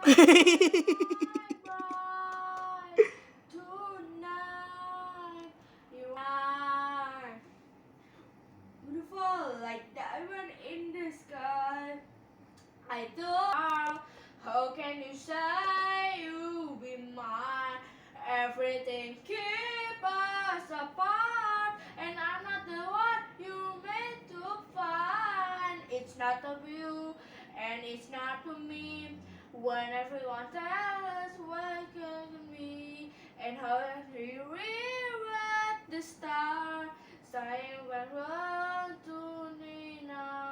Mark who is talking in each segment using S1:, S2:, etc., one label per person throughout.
S1: bright tonight. You are beautiful like diamond in the sky. I thought, how can you say you be mine? Everything keep us apart, and I'm not the one you meant to find. It's not of you, and it's not for me. When everyone tells us what can me, and how you read the star, saying when run to Nina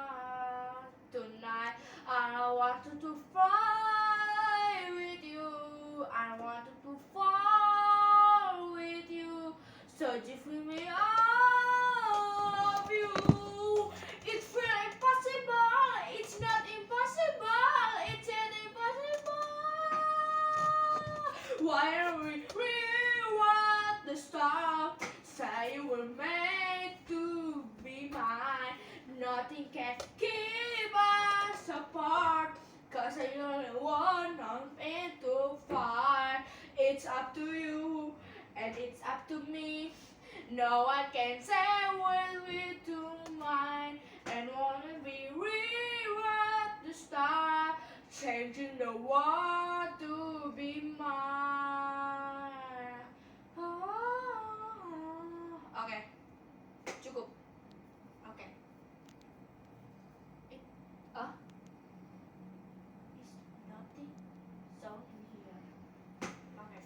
S1: tonight. I wanted to fly with you. I wanted to fall with you. So just with me, all of you. It's really possible. It's not impossible. It's yet impossible. Why are we reward the star? Say you were made to be mine. Nothing can keep us apart. Cause I only want I'm into fight. It's up to you and it's up to me. No one can say we'll be to mine. And wanna be reward the star. Changing the world to be mine. Okay, cukup. Oke. Ah, is nothing sound in here. Oke.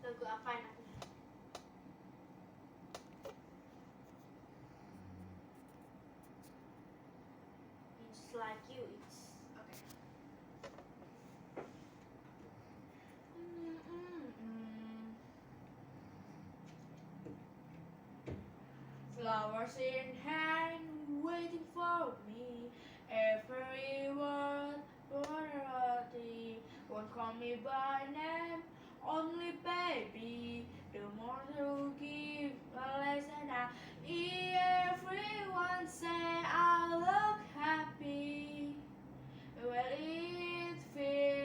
S1: Lagu apa yang aku? It's like you. It's okay. Flowers in hand, waiting for me. Every word, variety. Won't call me by name, only baby. The more you give, the less than I. Everyone say I look happy. Well, it feels